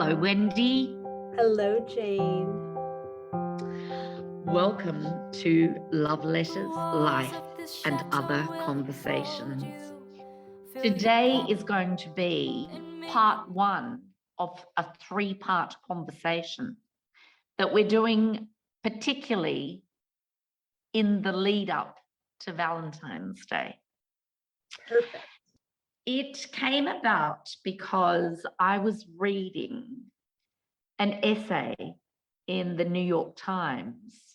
Hello, Wendy. Hello, Jane. Welcome to Love Letters, Life, and Other Conversations. Today is going to be part one of a three-part conversation that we're doing particularly in the lead up to Valentine's Day. Perfect. It came about because I was reading an essay in the New York Times. It's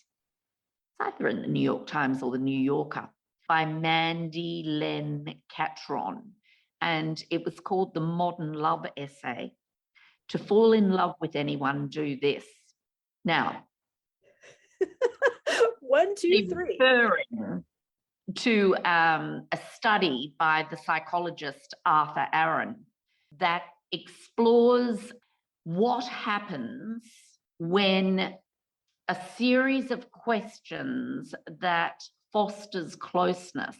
either in the New York Times or the New Yorker by Mandy Len Catron. And it was called The Modern Love Essay. To fall in love with anyone, do this. Now, 1, 2, 3. Referring to a study by the psychologist Arthur Aaron that explores what happens when a series of questions that fosters closeness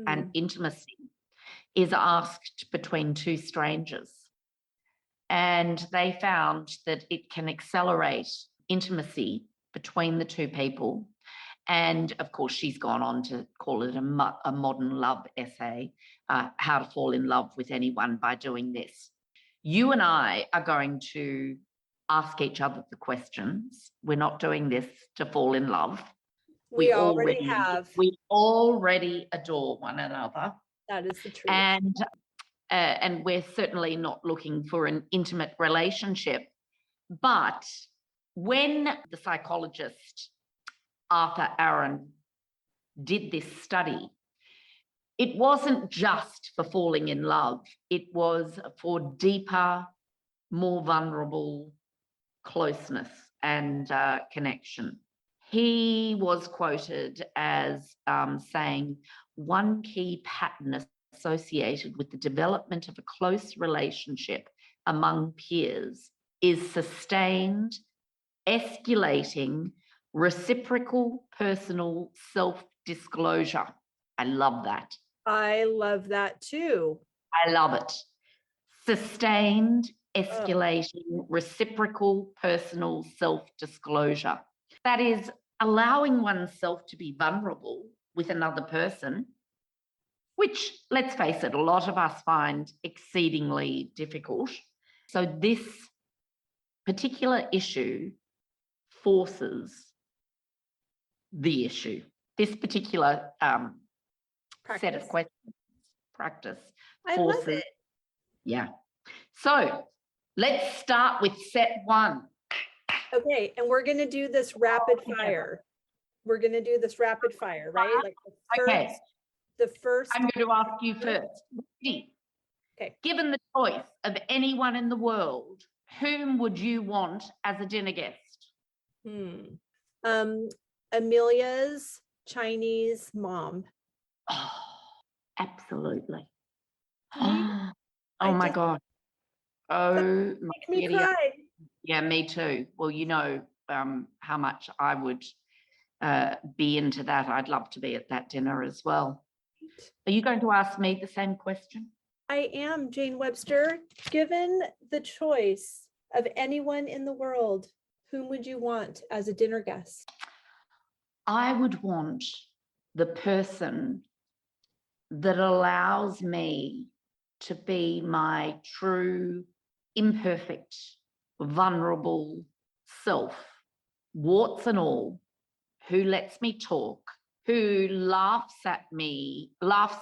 and intimacy is asked between two strangers. And they found that it can accelerate intimacy between the two people. And of course, she's gone on to call it a modern love essay, how to fall in love with anyone by doing this. You and I are going to ask each other the questions. We're not doing this to fall in love. We already have. We already adore one another. That is the truth. And we're certainly not looking for an intimate relationship. But when the psychologist Arthur Aaron did this study, it wasn't just for falling in love. It was for deeper, more vulnerable closeness and connection. He was quoted as saying, one key pattern associated with the development of a close relationship among peers is sustained, escalating, reciprocal personal self-disclosure. I love that. I love that too. I love it. Sustained, escalating, reciprocal personal self-disclosure. That is allowing oneself to be vulnerable with another person, which, let's face it, a lot of us find exceedingly difficult. So this particular issue forces the issue. This particular set of questions, practice forces. I love it. Yeah. So let's start with set one. Okay, and we're going to do this rapid fire. We're going to do this rapid fire, right? Like the first. I'm going to ask you first. Okay. Given the choice of anyone in the world, whom would you want as a dinner guest? Amelia's Chinese mom. Oh, absolutely. Oh my God. Oh, make me cry. Yeah, me too. Well, you know how much I would be into that. I'd love to be at that dinner as well. Are you going to ask me the same question? I am, Jane Webster. Given the choice of anyone in the world, whom would you want as a dinner guest? I would want the person that allows me to be my true, imperfect, vulnerable self, warts and all, who lets me talk, who laughs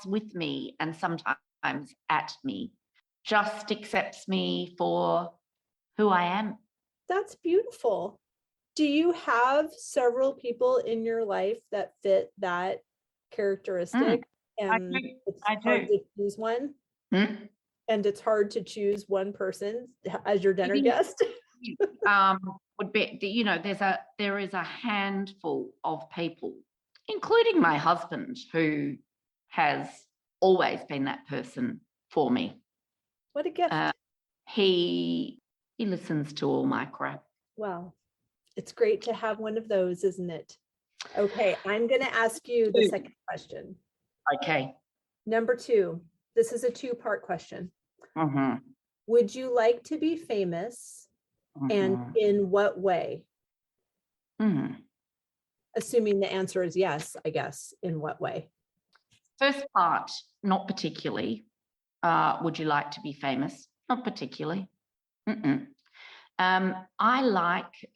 with me, and sometimes at me, just accepts me for who I am. That's beautiful. Do you have several people in your life that fit that characteristic? And it's hard to choose one. And it's hard to choose one person as your dinner guest. Would be, you know, there is a handful of people, including my husband, who has always been that person for me. What a gift. He listens to all my crap. Well, it's great to have one of those, isn't it? Okay, I'm going to ask you the second question. Okay. Number 2. This is a 2-part question. Would you like to be famous And in what way? Mm. Assuming the answer is yes, I guess. In what way? First part, not particularly. Would you like to be famous? Not particularly. I like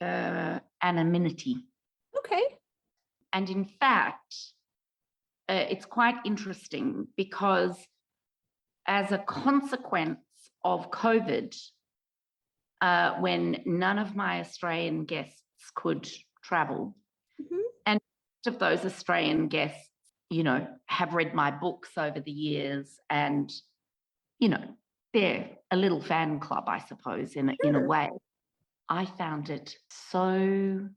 anonymity. Okay. And in fact, it's quite interesting because as a consequence of COVID, when none of my Australian guests could travel, and most of those Australian guests, have read my books over the years, and, they're a little fan club, I suppose, in a way. I found it so,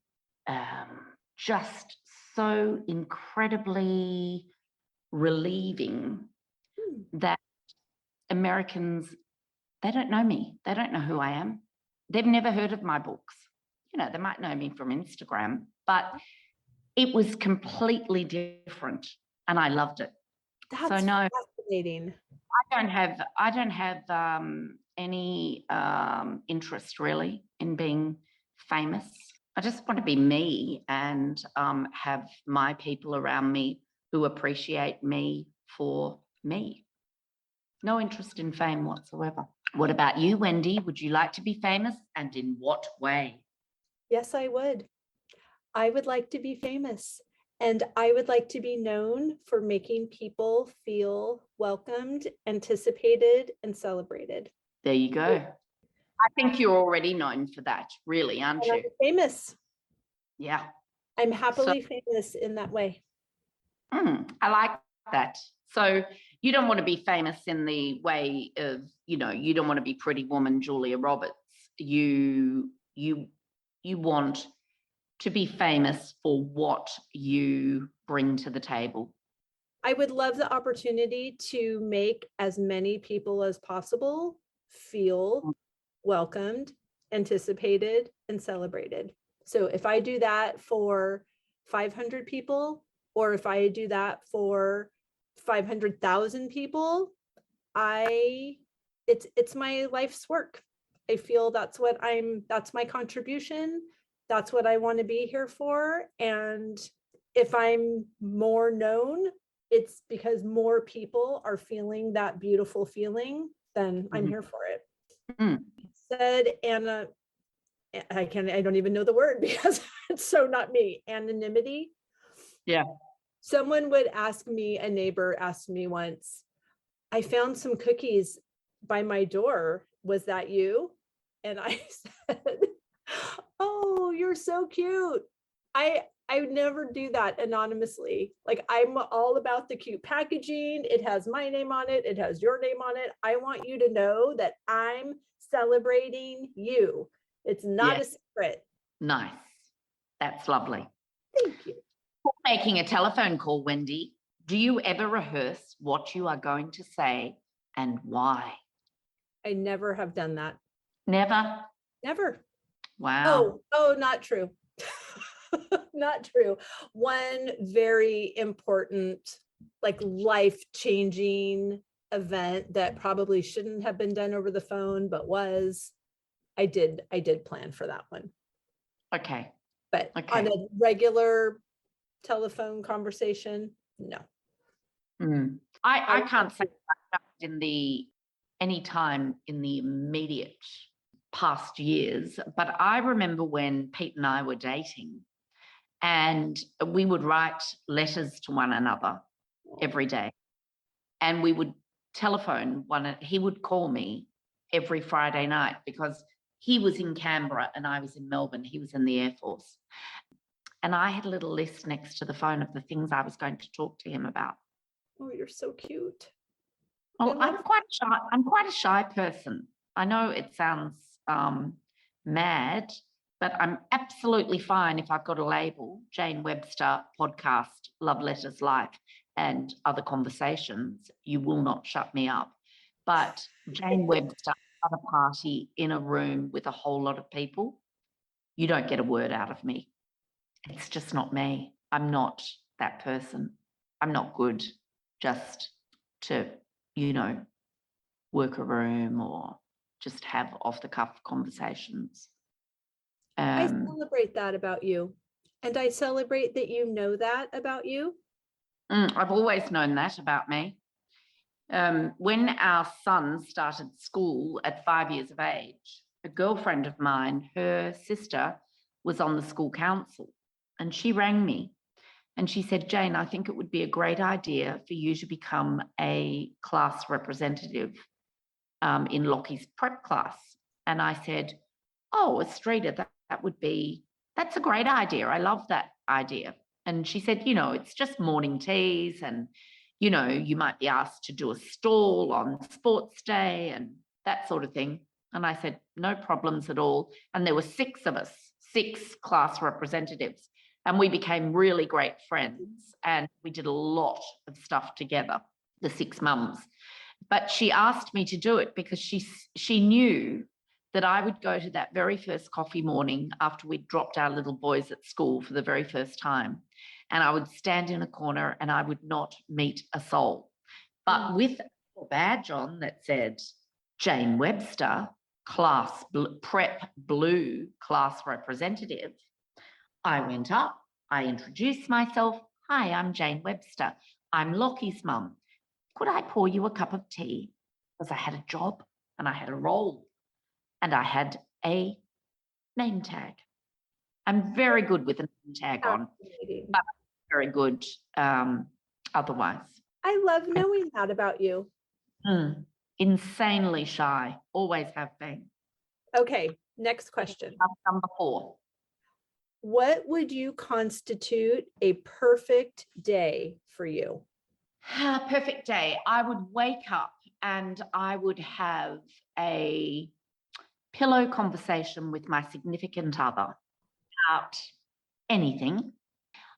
just so incredibly relieving that Americans, they don't know me. They don't know who I am. They've never heard of my books. They might know me from Instagram, but it was completely different and I loved it. That's so no, fascinating. I don't have any interest really in being famous. I just want to be me and have my people around me who appreciate me for me. No interest in fame whatsoever. What about you, Wendy? Would you like to be famous, and in what way? Yes, I would. I would like to be famous, and I would like to be known for making people feel welcomed, anticipated, and celebrated. There you go. I think you're already known for that, really, aren't you? I'm famous. Yeah. I'm happily famous in that way. I like that. So you don't want to be famous in the way of, you don't want to be Pretty Woman Julia Roberts. You want to be famous for what you bring to the table. I would love the opportunity to make as many people as possible feel welcomed, anticipated, and celebrated. So if I do that for 500 people, or if I do that for 500,000 people, it's my life's work. I feel that's my contribution. That's what I want to be here for. And if I'm more known, it's because more people are feeling that beautiful feeling, then I'm here for it. Said Anna, I don't even know the word because it's so not me. Anonymity. Yeah. A neighbor asked me once, I found some cookies by my door. Was that you? And I said, oh, you're so cute. I would never do that anonymously. Like, I'm all about the cute packaging. It has my name on it. It has your name on it. I want you to know that I'm celebrating you. It's not a secret. Nice. That's lovely. Thank you. For making a telephone call, Wendy, do you ever rehearse what you are going to say and why? I never have done that. Never? Never. Wow. Oh, not true. Not true. One very important, like, life-changing event that probably shouldn't have been done over the phone, but was. I did plan for that one. Okay. But on a regular telephone conversation, no. I can't say any time in the immediate past years, but I remember when Pete and I were dating, and we would write letters to one another every day, and we would telephone he would call me every Friday night because he was in Canberra and I was in Melbourne. He was in the Air Force. And I had a little list next to the phone of the things I was going to talk to him about. Oh, you're so cute. Oh, I'm quite a shy person. I know it sounds mad, but I'm absolutely fine if I've got a label, Jane Webster Podcast, Love Letters Life, and other conversations. You will not shut me up. But Jane Webster at a party in a room with a whole lot of people, you don't get a word out of me. It's just not me. I'm not that person. I'm not good just to, work a room or just have off-the-cuff conversations. I celebrate that about you. And I celebrate that you know that about you. I've always known that about me. When our son started school at 5 years of age, a girlfriend of mine, her sister, was on the school council, and she rang me and she said, Jane, I think it would be a great idea for you to become a class representative in Lockie's prep class. And I said, oh, Estrida, that's a great idea. I love that idea. And she said, it's just morning teas and, you might be asked to do a stall on sports day and that sort of thing. And I said, no problems at all. And there were 6 of us, 6 class representatives. And we became really great friends. And we did a lot of stuff together, the 6 mums. But she asked me to do it because she knew that I would go to that very first coffee morning after we'd dropped our little boys at school for the very first time. And I would stand in a corner and I would not meet a soul. But with a badge on that said, Jane Webster, prep blue class representative, I went up, I introduced myself. Hi, I'm Jane Webster. I'm Lockie's mum. Could I pour you a cup of tea? Because I had a job and I had a role and I had a name tag. I'm very good with a name tag on, but very good otherwise. I love knowing that about you. Insanely shy, always have been. Okay, next question. Number 4. What would you constitute a perfect day for you? Perfect day. I would wake up and I would have a pillow conversation with my significant other about anything.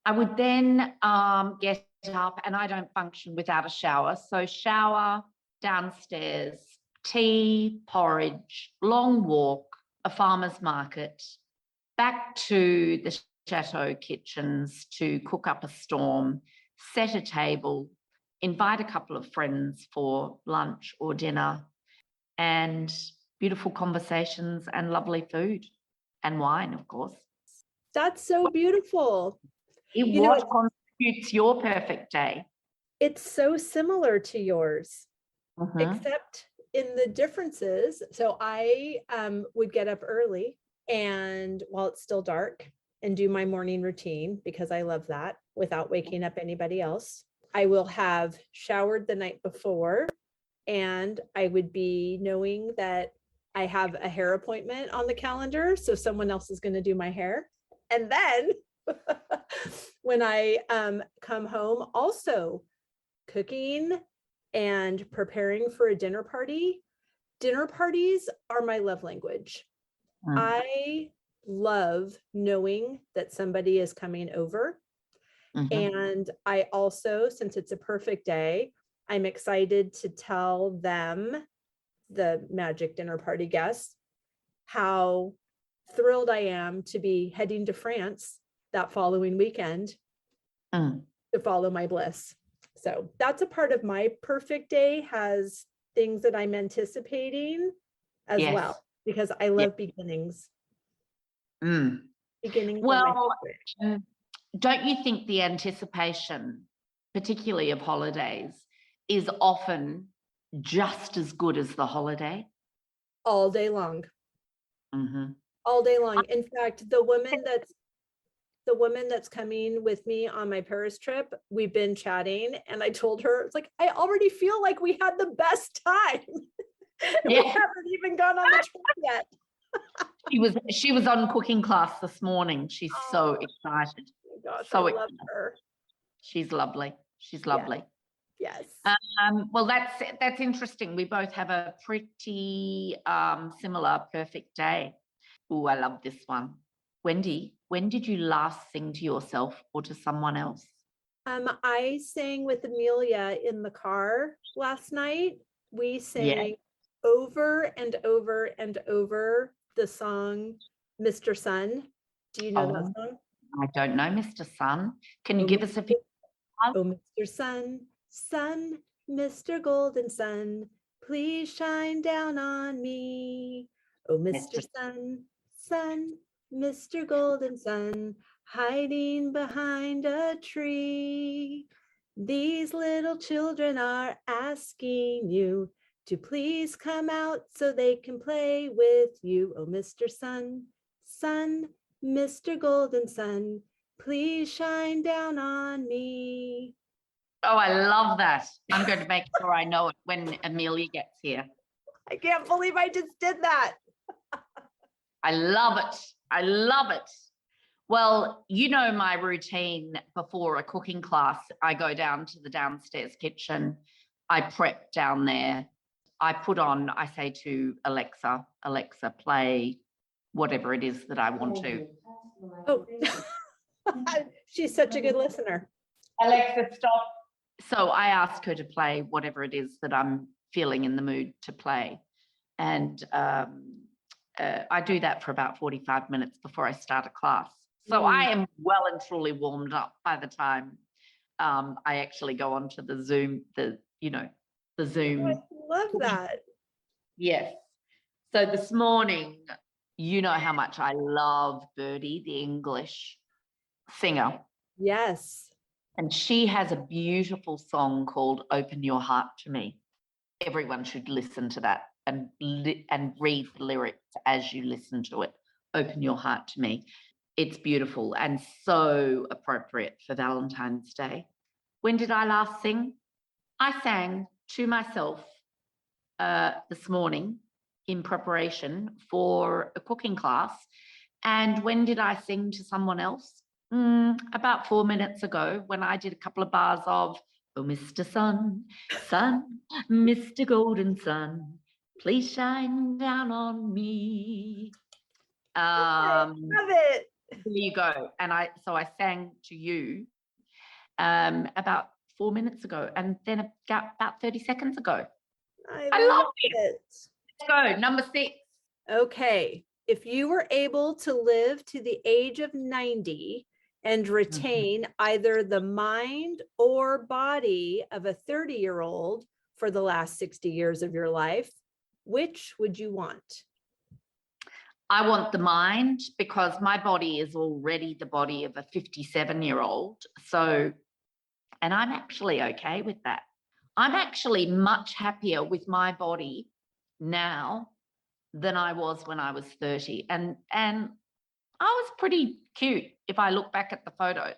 I would then get up, and I don't function without a shower. So shower, downstairs, tea, porridge, long walk, a farmer's market, back to the chateau kitchens to cook up a storm, set a table, invite a couple of friends for lunch or dinner, and beautiful conversations and lovely food and wine, of course. That's so beautiful. What constitutes your perfect day? It's so similar to yours, except in the differences. So I would get up early and while it's still dark and do my morning routine because I love that without waking up anybody else. I will have showered the night before and I would be knowing that I have a hair appointment on the calendar. So someone else is going to do my hair. And then when I come home, also cooking and preparing for a dinner party. Dinner parties are my love language. I love knowing that somebody is coming over. And I also, since it's a perfect day, I'm excited to tell them, the magic dinner party guests, how thrilled I am to be heading to France that following weekend to follow my bliss. So that's a part of my perfect day, has things that I'm anticipating as well, because I love beginnings. Beginnings. Well, don't you think the anticipation, particularly of holidays, is often just as good as the holiday? All day long. All day long. In fact, the woman that's coming with me on my Paris trip, we've been chatting and I told her, it's like, I already feel like we had the best time. We haven't even gone on the trip yet. She was on cooking class this morning. She's so excited. Gosh, so I love her. She's lovely. She's lovely. Yes. Well, that's interesting. We both have a pretty similar perfect day. Oh, I love this one. Wendy, when did you last sing to yourself or to someone else? I sang with Amelia in the car last night. We sang over and over and over the song Mr. Sun. Do you know that song? I don't know, Mr. Sun. Can you give us a few? Oh, Mr. Sun, Sun, Mr. Golden Sun, please shine down on me. Oh, Mr. Sun, Sun, Mr. Golden Sun, hiding behind a tree. These little children are asking you to please come out so they can play with you. Oh, Mr. Sun, Sun, Mr. Golden Sun, please shine down on me. Oh, I love that. I'm going to make sure I know it when Amelia gets here. I can't believe I just did that. I love it. I love it. Well, you know my routine before a cooking class. I go down to the downstairs kitchen. I prep down there. I put on, I say to Alexa, Alexa, play whatever it is that I want to. Oh, she's such a good listener. Alexa, stop. So I ask her to play whatever it is that I'm feeling in the mood to play. And I do that for about 45 minutes before I start a class. So I am well and truly warmed up by the time I actually go onto the Zoom, the Zoom. Oh, I love that. Yes. So this morning, you know how much I love Birdie, the English singer. Yes. And she has a beautiful song called Open Your Heart to Me. Everyone should listen to that and read the lyrics as you listen to it. Open Your Heart to Me. It's beautiful and so appropriate for Valentine's Day. When did I last sing? I sang to myself this morning in preparation for a cooking class. And when did I sing to someone else? About 4 minutes ago, when I did a couple of bars of, oh, Mr. Sun, Sun, Mr. Golden Sun, please shine down on me. Love it. There you go. And I sang to you about 4 minutes ago, and then about 30 seconds ago. I love it. Let's go. Number 6. Okay. If you were able to live to the age of 90 and retain either the mind or body of a 30-year-old for the last 60 years of your life, which would you want? I want the mind, because my body is already the body of a 57-year-old. So, and I'm actually okay with that. I'm actually much happier with my body now than I was when I was 30. And I was pretty cute if I look back at the photos,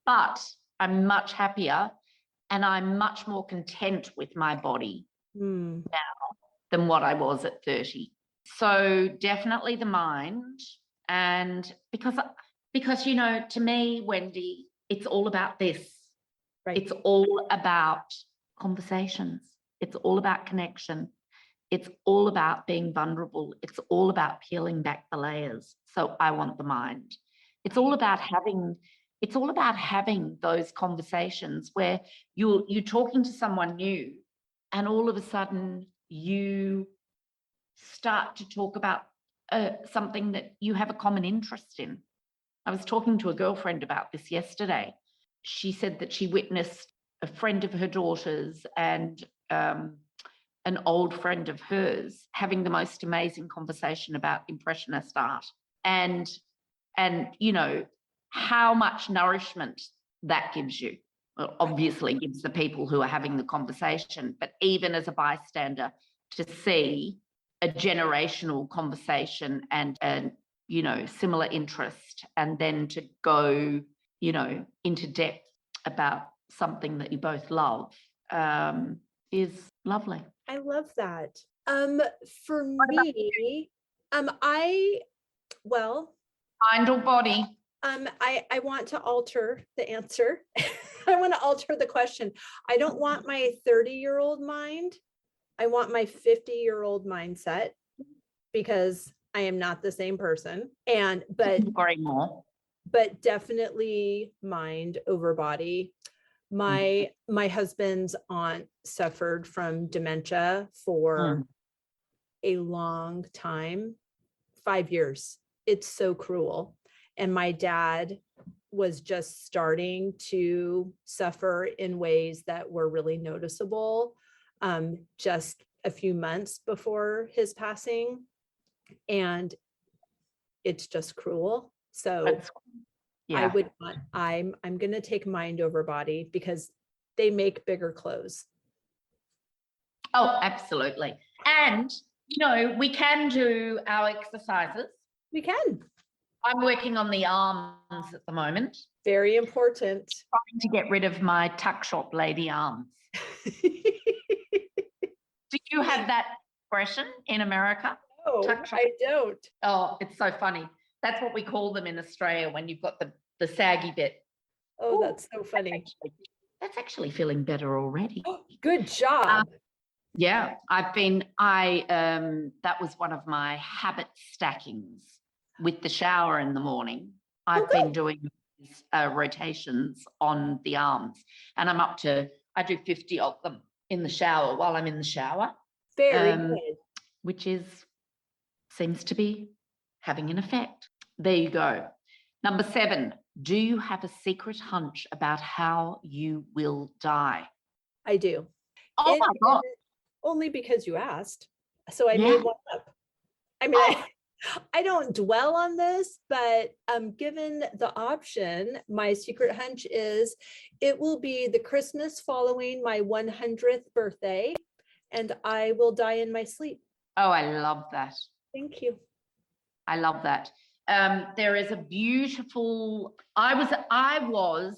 but I'm much happier and I'm much more content with my body now than what I was at 30. So definitely the mind. And because, you know, to me, Wendy, it's all about this. Right. It's all about conversations. It's all about connection. It's all about being vulnerable. It's all about peeling back the layers. So I want the mind. It's all about having those conversations where you're talking to someone new, and all of a sudden you start to talk about something that you have a common interest in. I was talking to a girlfriend about this yesterday. She said that she witnessed a friend of her daughter's and an old friend of hers having the most amazing conversation about Impressionist art, and you know how much nourishment that gives you. Well, obviously gives the people who are having the conversation, but even as a bystander, to see a generational conversation and you know, similar interest, and then to go, you know, into depth about something that you both love is lovely. I love that. For me, mind or body? I want to alter the answer. I want to alter the question. I don't want my 30-year-old mind. I want my 50-year-old mindset, because I am not the same person. But definitely mind over body. My husband's aunt suffered from dementia for a long time, 5 years. It's so cruel. And my dad was just starting to suffer in ways that were really noticeable just a few months before his passing. And it's just cruel. So That's, I yeah. would not, I'm going to take mind over body because they make bigger clothes. Oh, absolutely. And, we can do our exercises. We can. I'm working on the arms at the moment. Very important. Trying to get rid of my tuck shop lady arms. Do you have that expression in America? No, I don't. Oh, it's so funny. That's what we call them in Australia when you've got the saggy bit. Oh, ooh, that's so funny. That's actually feeling better already. Good job. Yeah, that was one of my habit stackings with the shower in the morning. I've been doing rotations on the arms, and I do 50 of them in the shower while I'm in the shower. Very good. Which seems to be having an effect. There you go. Number 7, do you have a secret hunch about how you will die? I do. Oh my God. Only because you asked. So I made one up. I mean, I don't dwell on this, but given the option, my secret hunch is it will be the Christmas following my 100th birthday, and I will die in my sleep. Oh, I love that. Thank you. I love that. There is a beautiful, I was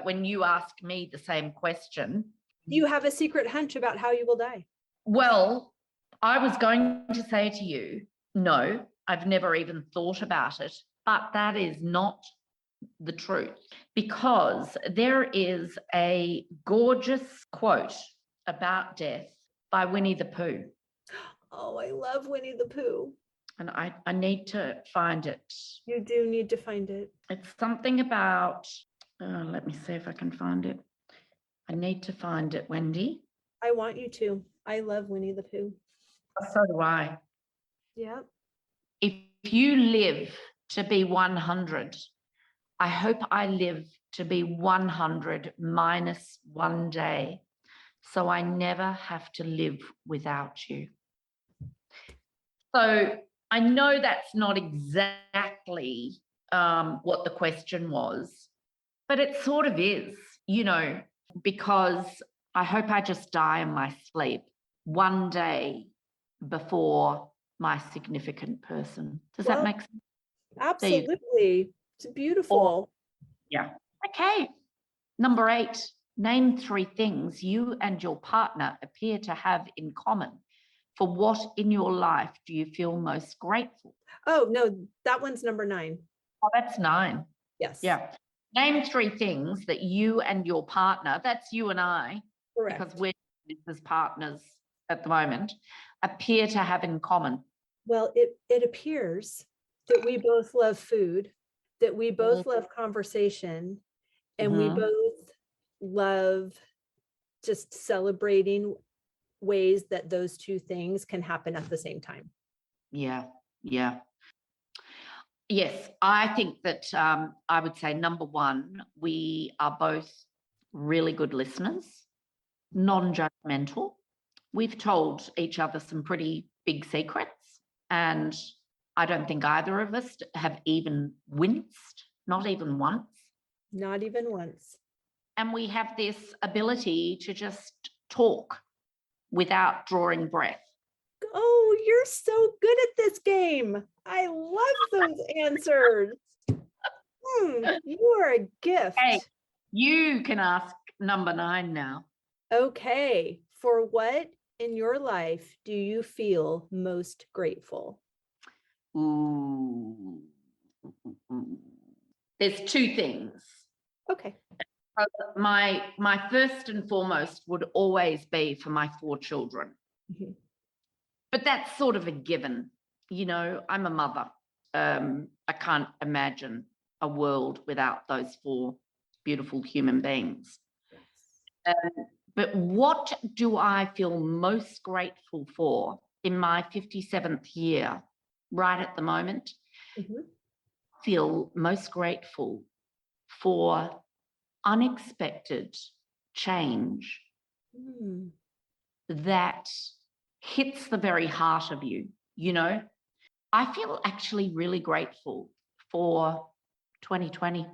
when you asked me the same question. Do you have a secret hunch about how you will die? Well, I was going to say to you, no, I've never even thought about it, but that is not the truth, because there is a gorgeous quote about death by Winnie the Pooh. Oh, I love Winnie the Pooh. And I need to find it. You do need to find it. It's something about, let me see if I can find it. I need to find it, Wendy. I want you to. I love Winnie the Pooh. So do I. Yeah. If you live to be 100, I hope I live to be 100 minus 1 day, so I never have to live without you. So I know that's not exactly what the question was, but it sort of is, because I hope I just die in my sleep 1 day before my significant person. Does that make sense? Absolutely. It's beautiful. Yeah. Okay. Number 8, name 3 things you and your partner appear to have in common. For what in your life do you feel most grateful? Oh, no, that one's number 9. Oh, that's 9. Yes. Yeah. Name 3 things that you and your partner, that's you and I, correct, because we're business partners at the moment, appear to have in common. Well, it appears that we both love food, that we both love conversation, and we both love just celebrating ways that those 2 things can happen at the same time. Yeah, yeah. Yes, I think that I would say number 1, we are both really good listeners, non-judgmental. We've told each other some pretty big secrets, and I don't think either of us have even winced, not even once. Not even once. And we have this ability to just talk without drawing breath. Oh, you're so good at this game. I love those answers. You are a gift. Hey, you can ask number 9 now. Okay. For what in your life do you feel most grateful? Ooh. There's 2 things. Okay. My first and foremost would always be for my 4 children. Mm-hmm. But that's sort of a given. I'm a mother. I can't imagine a world without those 4 beautiful human beings. But what do I feel most grateful for in my 57th year, right at the moment? Mm-hmm. Feel most grateful for unexpected change that hits the very heart of you, I feel actually really grateful for 2020.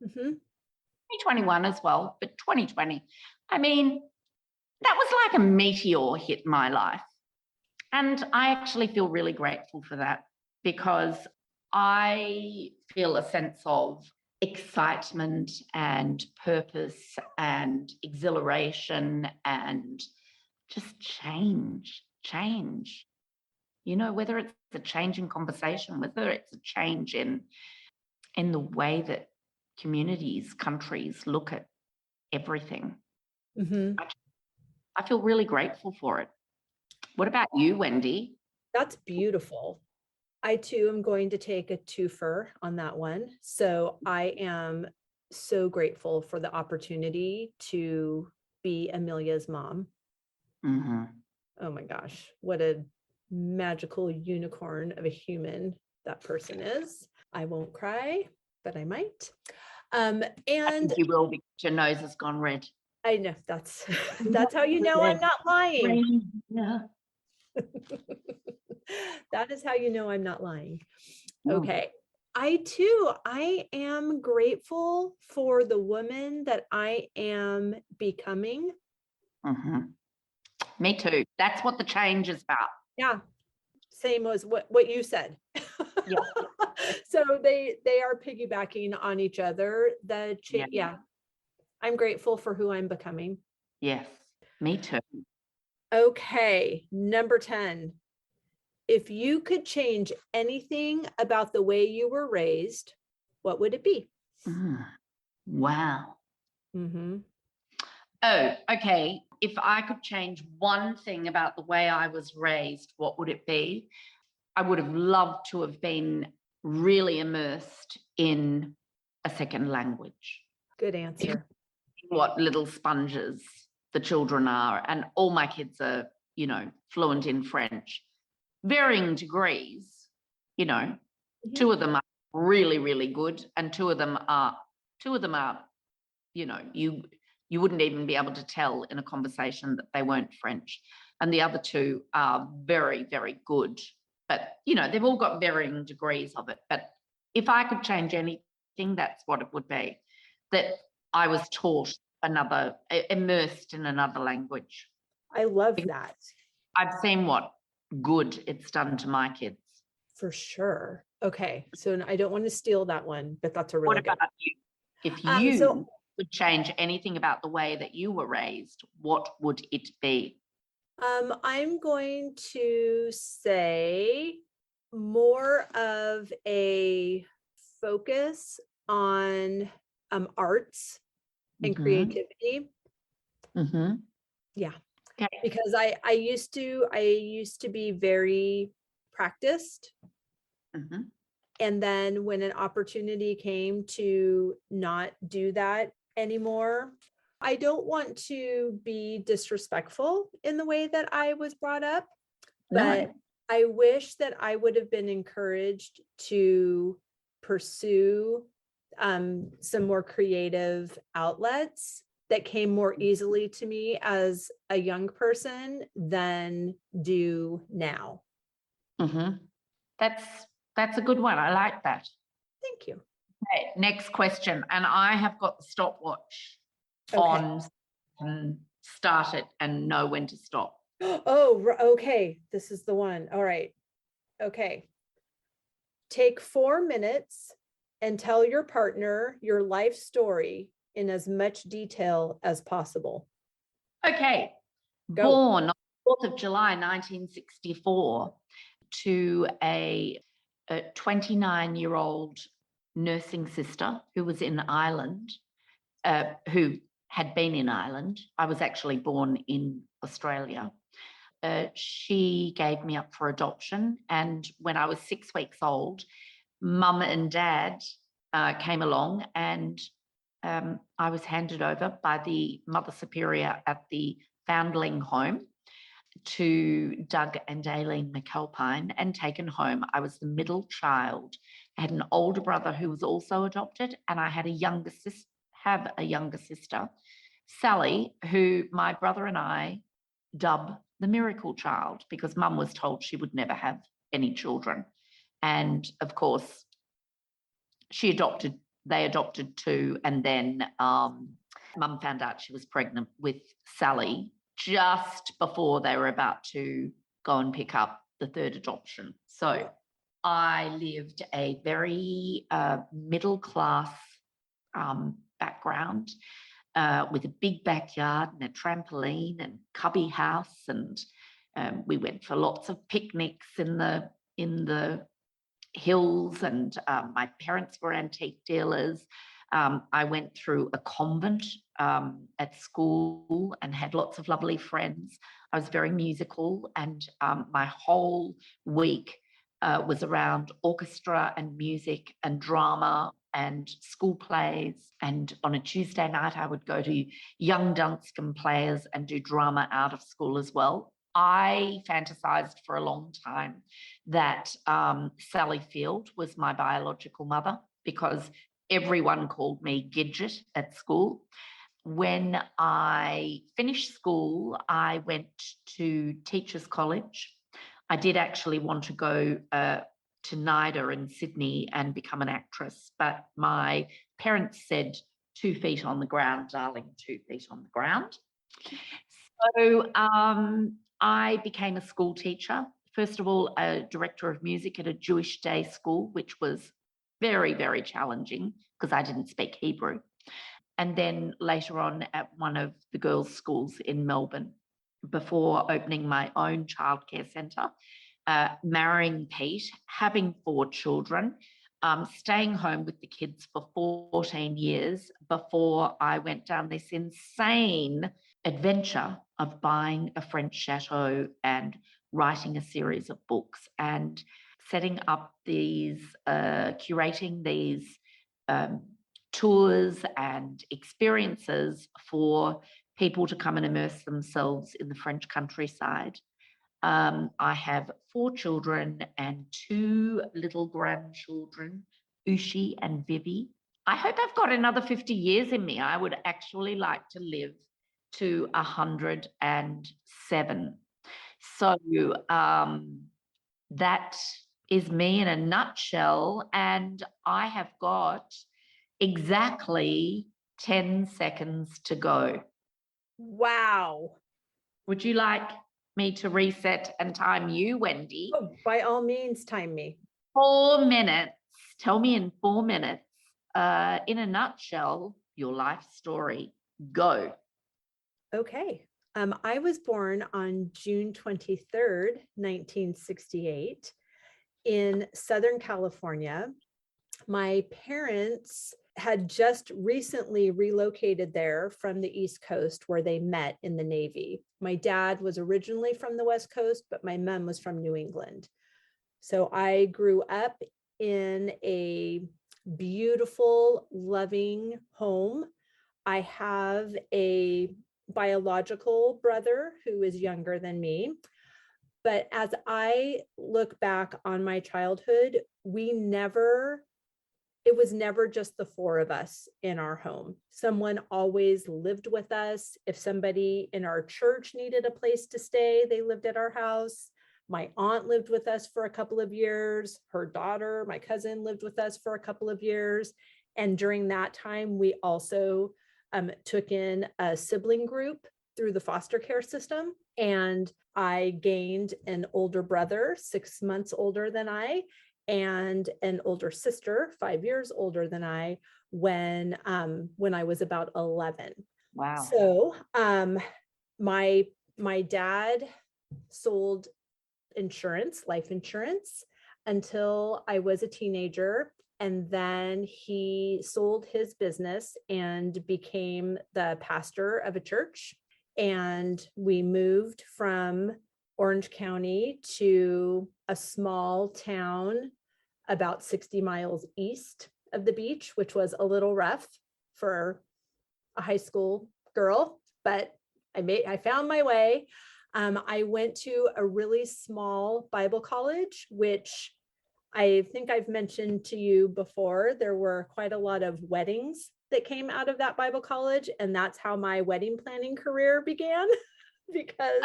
2021 as well, but 2020. I mean, that was like a meteor hit my life. And I actually feel really grateful for that because I feel a sense of excitement and purpose and exhilaration and just change. You know, whether it's a change in conversation, whether it's a change in the way that communities, countries look at everything. I feel really grateful for it. What about you, Wendy? That's beautiful. I too am going to take a twofer on that one. So I am so grateful for the opportunity to be Amelia's mom. Oh my gosh, what a magical unicorn of a human that person is. I won't cry, but I might. And you will, because your nose has gone red. I know that's how you know I'm not lying. Yeah. That is how you know I'm not lying. Okay. I am grateful for the woman that I am becoming. Me too. That's what the change is about. Yeah. Same as what you said. Yeah. So they are piggybacking on each other. Yeah. I'm grateful for who I'm becoming. Yes, me too. Okay, number 10. If you could change anything about the way you were raised, what would it be? Wow. Oh, okay. If I could change one thing about the way I was raised, what would it be? I would have loved to have been really immersed in a second language. Good answer. What little sponges the children are. And all my kids are, you know, fluent in French. Varying degrees, you know, two of them are really, really good. And two of them are, you know, you wouldn't even be able to tell in a conversation that they weren't French. And the other two are very, very good. But, you know, they've all got varying degrees of it. But if I could change anything, that's what it would be. That I was taught immersed in another language. I love that. I've seen what good it's done to my kids. For sure. Okay. So I don't want to steal that one, but that's a really good. What about you? If you would change anything about the way that you were raised, what would it be? I'm going to say more of a focus on arts and creativity. Yeah. Okay. Because I used to be very practiced. And then when an opportunity came to not do that anymore, I don't want to be disrespectful in the way that I was brought up, but I wish that I would have been encouraged to pursue some more creative outlets that came more easily to me as a young person than do now. That's a good one. I like that. Thank you. Okay, next question. And I have got the stopwatch on and start it and know when to stop. Oh, okay. This is the one. All right. Okay. Take 4 minutes and tell your partner your life story in as much detail as possible. Okay. Go. Born on the 4th of July, 1964 to a 29-year-old nursing sister who was in Ireland, who had been in Ireland. I was actually born in Australia. She gave me up for adoption. And when I was 6 weeks old, Mum and Dad came along and I was handed over by the Mother Superior at the Foundling Home to Doug and Aileen McAlpine and taken home. I was the middle child. I had an older brother who was also adopted, and I had a younger sister, Sally, who my brother and I dub the miracle child because Mum was told she would never have any children. And of course, they adopted 2. And then Mum found out she was pregnant with Sally just before they were about to go and pick up the 3rd adoption. So I lived a very middle class background with a big backyard and a trampoline and cubby house, and we went for lots of picnics in the hills, and my parents were antique dealers. I went through a convent at school and had lots of lovely friends. I was very musical, and my whole week was around orchestra and music and drama and school plays. And on a Tuesday night, I would go to Young Dunstan players and do drama out of school as well. I fantasized for a long time that Sally Field was my biological mother, because everyone called me Gidget at school. When I finished school, I went to Teachers College. I did actually want to go to NIDA in Sydney and become an actress, but my parents said 2 feet on the ground, darling, 2 feet on the ground. So I became a school teacher. First of all, a director of music at a Jewish day school, which was very, very challenging because I didn't speak Hebrew. And then later on at one of the girls' schools in Melbourne, before opening my own childcare centre, marrying Pete, having 4 children, staying home with the kids for 14 years before I went down this insane adventure of buying a French chateau and writing a series of books and setting up these, curating these tours and experiences for people to come and immerse themselves in the French countryside. I have 4 children and 2 little grandchildren, Ushi and Vivi. I hope I've got another 50 years in me. I would actually like to live to 107. So that is me in a nutshell. And I have got exactly 10 seconds to go. Wow. Would you like me to reset and time you, Wendy? Oh, by all means, time me. 4 minutes. Tell me in 4 minutes, in a nutshell, your life story. Go. Okay. I was born on June 23rd, 1968 in Southern California. My parents had just recently relocated there from the East Coast, where they met in the Navy. My dad was originally from the West Coast, but my mom was from New England. So I grew up in a beautiful, loving home. I have a biological brother who is younger than me. But as I look back on my childhood, it was never just the 4 of us in our home. Someone always lived with us. If somebody in our church needed a place to stay, they lived at our house. My aunt lived with us for a couple of years. Her daughter, my cousin, lived with us for a couple of years. And during that time, we also took in a sibling group through the foster care system. And I gained an older brother, 6 months older than I, and an older sister, 5 years older than I, when I was about 11. Wow. So my dad sold insurance, life insurance, until I was a teenager. And then he sold his business and became the pastor of a church. And we moved from Orange County to a small town about 60 miles east of the beach, which was a little rough for a high school girl, but I found my way. I went to a really small Bible college, which I think I've mentioned to you before. There were quite a lot of weddings that came out of that Bible college, and that's how my wedding planning career began, because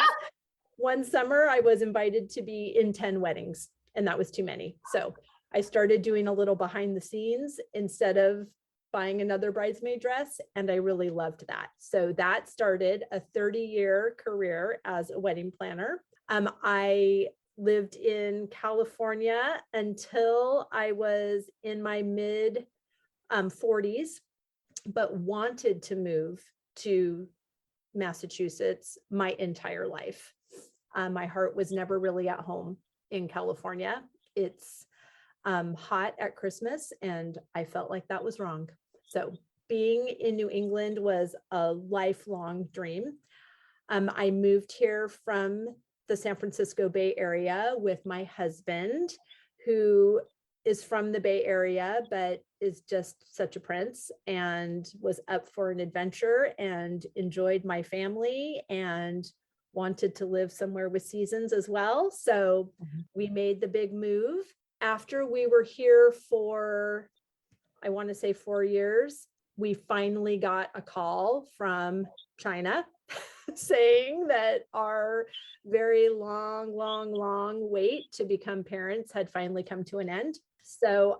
one summer I was invited to be in 10 weddings. and that was too many. So I started doing a little behind the scenes instead of buying another bridesmaid dress, and I really loved that. So that started a 30-year career as a wedding planner. I lived in California until I was in my mid 40s, but wanted to move to Massachusetts my entire life. My heart was never really at home in California. It's hot at Christmas, and I felt like that was wrong. So being in New England was a lifelong dream. I moved here from the San Francisco Bay Area with my husband, who is from the Bay Area, but is just such a prince and was up for an adventure and enjoyed my family and wanted to live somewhere with seasons as well. So we made the big move. After we were here for, I want to say 4 years, we finally got a call from China saying that our very long wait to become parents had finally come to an end. So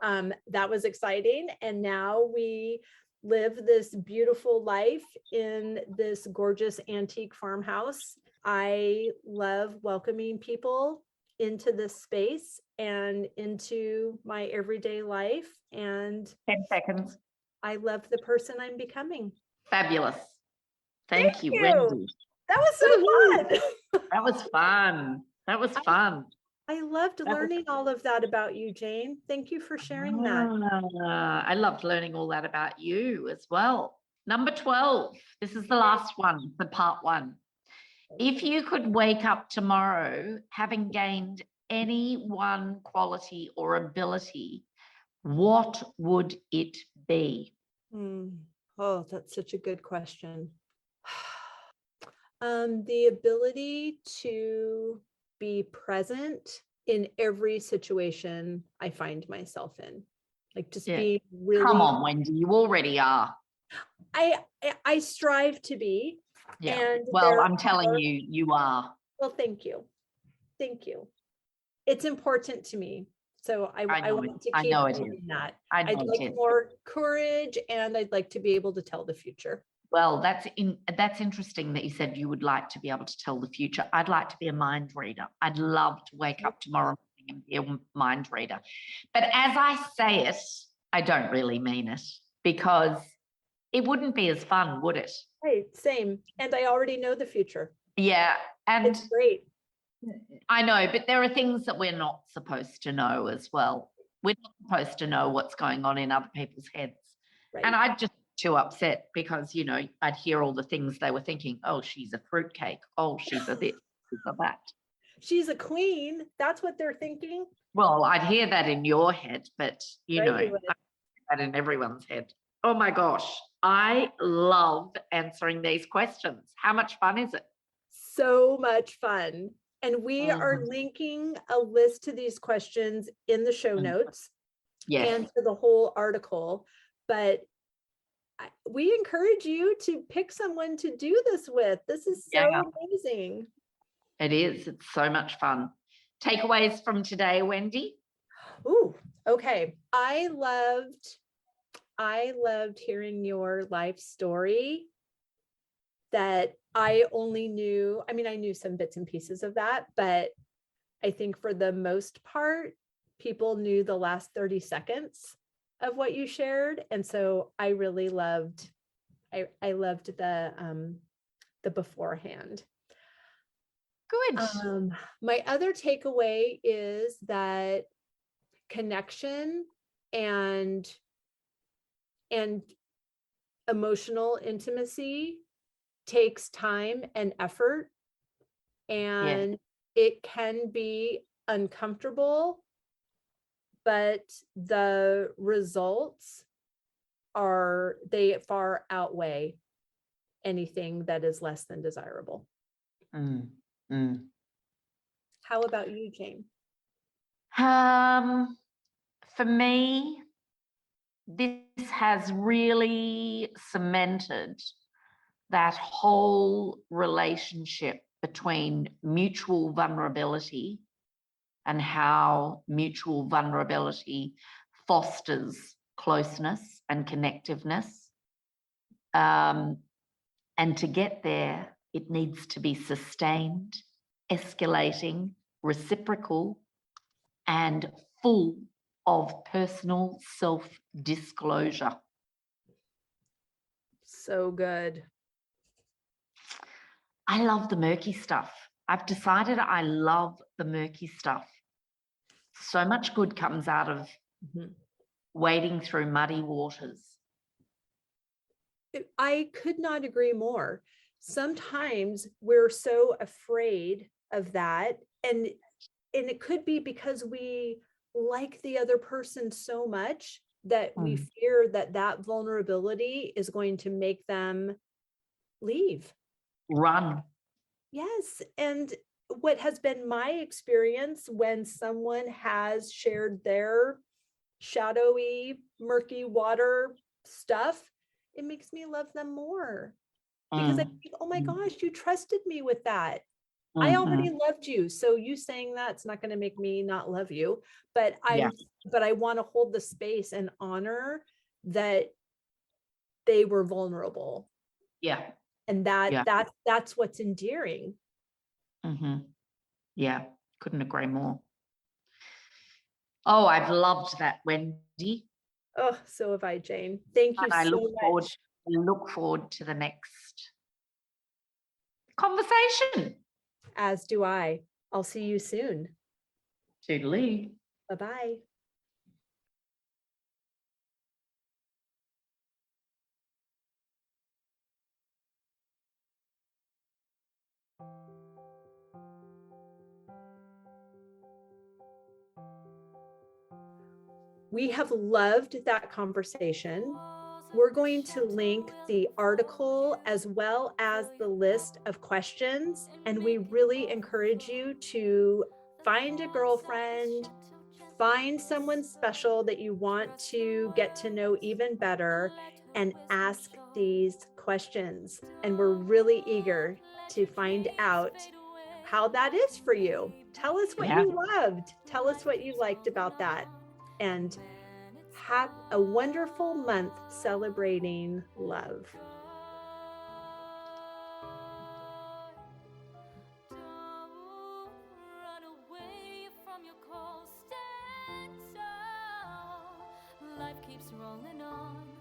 that was exciting. And now we live this beautiful life in this gorgeous antique farmhouse. I love welcoming people into this space and into my everyday life. And 10 seconds. I love the person I'm becoming. Fabulous. Thank you, Wendy. That was so fun. That was fun. That was fun. I loved learning all of that about you, Jane. Thank you for sharing that. I loved learning all that about you as well. Number 12. This is the last one for part 1. If you could wake up tomorrow having gained any one quality or ability, what would it be? Oh, that's such a good question. The ability to be present in every situation I find myself in. Like just be really. Come on, Wendy, you already are. I strive to be. Yeah. And well, I'm telling you, you are. Well, thank you. Thank you. It's important to me. So I want to keep doing that. I'd like more courage, and I'd like to be able to tell the future. Well, that's interesting that you said you would like to be able to tell the future. I'd like to be a mind reader. I'd love to wake up tomorrow morning and be a mind reader. But as I say it, I don't really mean it, because it wouldn't be as fun, would it? Right, same. And I already know the future. Yeah. And it's great. I know, but there are things that we're not supposed to know as well. We're not supposed to know what's going on in other people's heads. Right. And I'd just be too upset because, you know, I'd hear all the things they were thinking. Oh, she's a fruitcake. Oh, she's a this, she's a that. She's a queen. That's what they're thinking. Well, I'd hear that in your head, but, you know, I'd hear that in everyone's head. Oh, my gosh. I love answering these questions. How much fun is it? So much fun. And we are linking a list to these questions in the show notes and to the whole article. But we encourage you to pick someone to do this with. This is so amazing. It is. It's so much fun. Takeaways from today, Wendy? Ooh, okay. I loved hearing your life story that I only knew. I mean, I knew some bits and pieces of that, but I think for the most part, people knew the last 30 seconds of what you shared. And so I really loved, I loved the beforehand. Good. My other takeaway is that connection and emotional intimacy takes time and effort, and it can be uncomfortable, but the results they far outweigh anything that is less than desirable. How about you, Jane? For me, this has really cemented that whole relationship between mutual vulnerability and how mutual vulnerability fosters closeness and connectiveness. And to get there, it needs to be sustained, escalating, reciprocal, and full of personal self-disclosure. So good. I love the murky stuff. I've decided I love the murky stuff. So much good comes out of wading through muddy waters. I could not agree more. Sometimes we're so afraid of that, and it could be because we like the other person so much that we fear that that vulnerability is going to make them leave. Run. Yes. And what has been my experience when someone has shared their shadowy, murky water stuff, it makes me love them more. Because I think, oh my gosh, you trusted me with that. I already loved you. So you saying that's not going to make me not love you. But I want to hold the space and honor that they were vulnerable. Yeah. And that's what's endearing. Yeah, couldn't agree more. Oh, I've loved that, Wendy. Oh, so have I, Jane. Thank you so much. I look forward to the next conversation. As do I. I'll see you soon. Toodaloo. Bye-bye. We have loved that conversation. We're going to link the article as well as the list of questions, and we really encourage you to find a girlfriend, find someone special that you want to get to know even better, and ask these questions. And we're really eager to find out how that is for you. Tell us what you loved. Tell us what you liked about that. And have a wonderful month celebrating love. Life keeps rolling on.